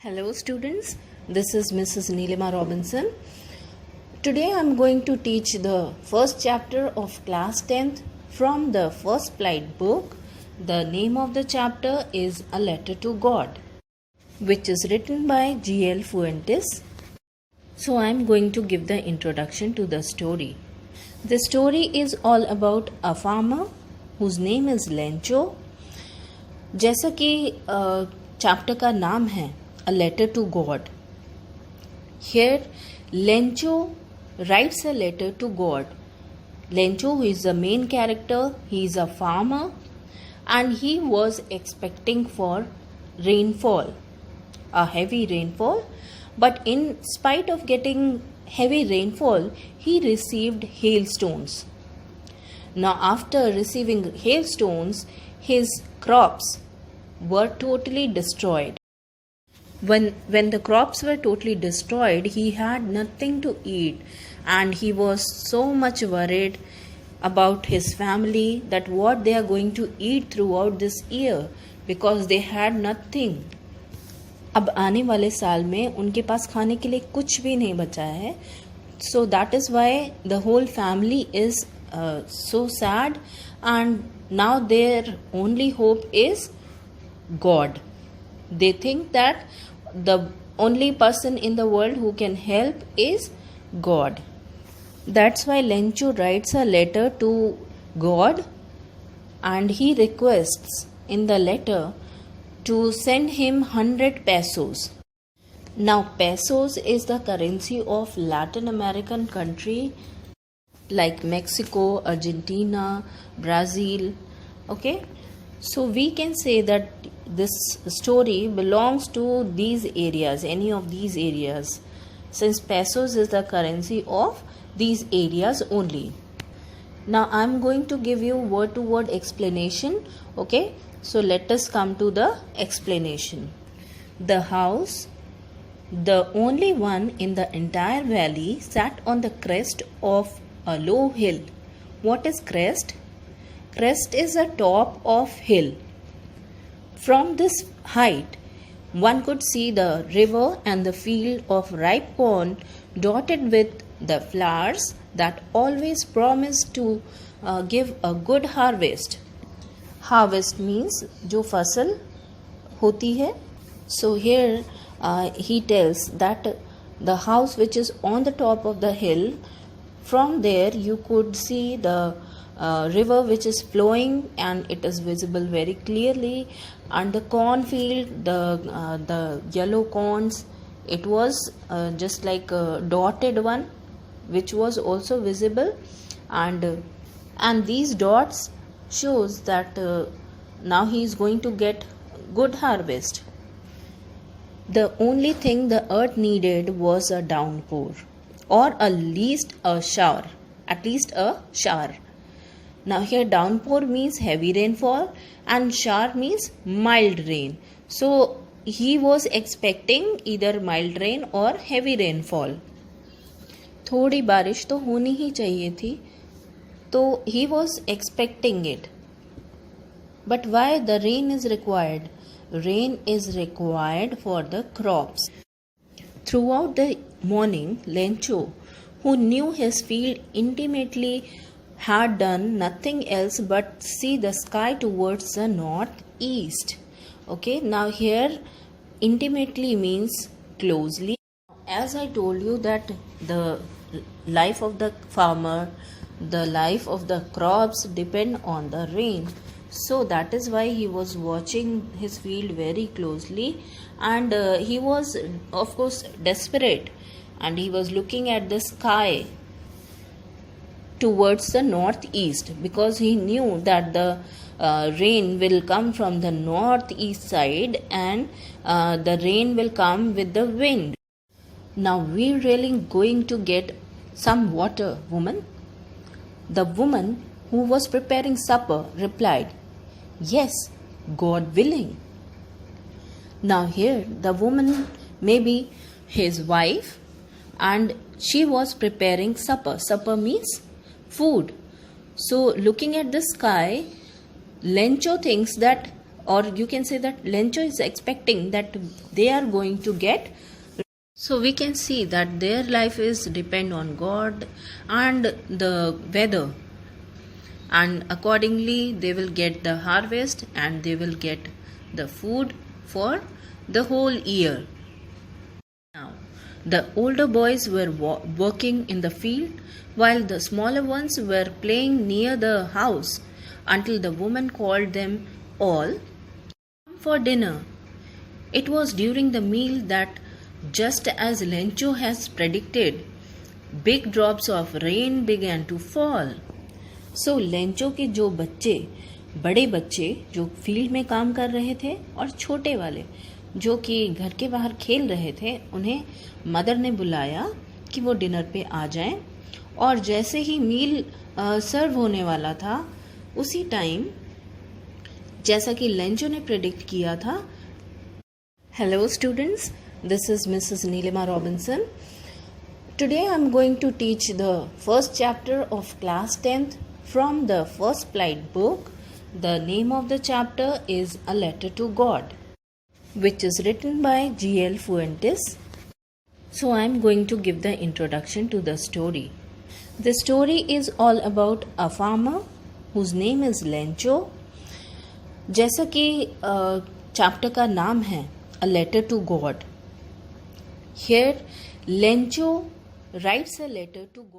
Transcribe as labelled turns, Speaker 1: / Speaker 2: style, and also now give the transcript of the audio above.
Speaker 1: Hello students, this is Mrs. Neelima Robinson. Today I am going to teach the first chapter of class 10th from the First Flight book. The name of the chapter is A Letter to God, which is written by G.L. Fuentes. So I am going to give the introduction to the story. The story is all about a farmer whose name is Lencho. जैसा कि chapter का नाम है A Letter to God. Here, Lencho writes a letter to God. Lencho, who is the main character, he is a farmer and he was expecting for rainfall, a heavy rainfall. But in spite of getting heavy rainfall, he received hailstones. Now, after receiving hailstones, his crops were totally destroyed. When the crops were totally destroyed, he had nothing to eat and he was so much worried about his family that what they are going to eat throughout this year because they had nothing. अब आने वाले साल में उनके पास खाने के लिए कुछ भी नहीं बचा है. So that is why the whole family is so sad and now their only hope is God. They think that the only person in the world who can help is God. That's why Lencho writes a letter to God and he requests in the letter to send him 100 pesos. Now pesos is the currency of Latin American country like Mexico, Argentina, Brazil. Okay, so we can say that this story belongs to these areas, any of these areas, since pesos is the currency of these areas only. Now I am going to give you word to word explanation. Okay, so let us come to the explanation. The house, the only one in the entire valley, sat on the crest of a low hill. What is crest? Crest is a top of hill. From this height, one could see the river and the field of ripe corn dotted with the flowers that always promise to give a good harvest. Harvest means जो फसल होती है. So here he tells that the house which is on the top of the hill, from there you could see the river which is flowing and it is visible very clearly, and the cornfield, the yellow corns, it was just like a dotted one which was also visible, and these dots shows that now he is going to get good harvest. The only thing the earth needed was a downpour or at least a shower. Now here downpour means heavy rainfall and shower means mild rain. So he was expecting either mild rain or heavy rainfall. थोड़ी बारिश तो होनी ही चाहिए थी, तो he was expecting it. But why the rain is required? Rain is required for the crops. Throughout the morning, Lencho, who knew his field intimately, had done nothing else but see the sky towards the northeast. Okay, now here intimately means closely. As I told you that the life of the farmer, the life of the crops depend on the rain. So that is why he was watching his field very closely, and he was of course desperate and he was looking at the sky towards the northeast because he knew that the rain will come from the northeast side and the rain will come with the wind. Now we're really going to get some water, woman? The woman who was preparing supper replied, "Yes, God willing." Now here the woman may be his wife and she was preparing supper. Supper means food. So looking at the sky, Lencho thinks that or you can say that Lencho is expecting that they are going to get. So we can see that their life is depend on God and the weather, and accordingly they will get the harvest and they will get the food for the whole year. Now, the older boys were working in the field while the smaller ones were playing near the house until the woman called them all for dinner. It was during the meal that, just as Lencho has predicted, big drops of rain began to fall. So Lencho के जो बच्चे, बड़े बच्चे जो field में काम कर रहे थे और छोटे वाले जो कि घर के बाहर खेल रहे थे, उन्हें मदर ने बुलाया कि वो डिनर पे आ जाएं। और जैसे ही मील सर्व होने वाला था, उसी टाइम जैसा कि लेंचो ने प्रेडिक्ट किया था। Hello students, this is Mrs Neelima Robinson. Today I am going to teach the first chapter of class 10th from the First Flight book. The name of the chapter is A Letter to God, which is written by G.L. Fuentes. So I am going to give the introduction to the story. The story is all about a farmer whose name is Lencho. जैसा कि chapter का नाम है A Letter to God. Here Lencho writes a letter to God.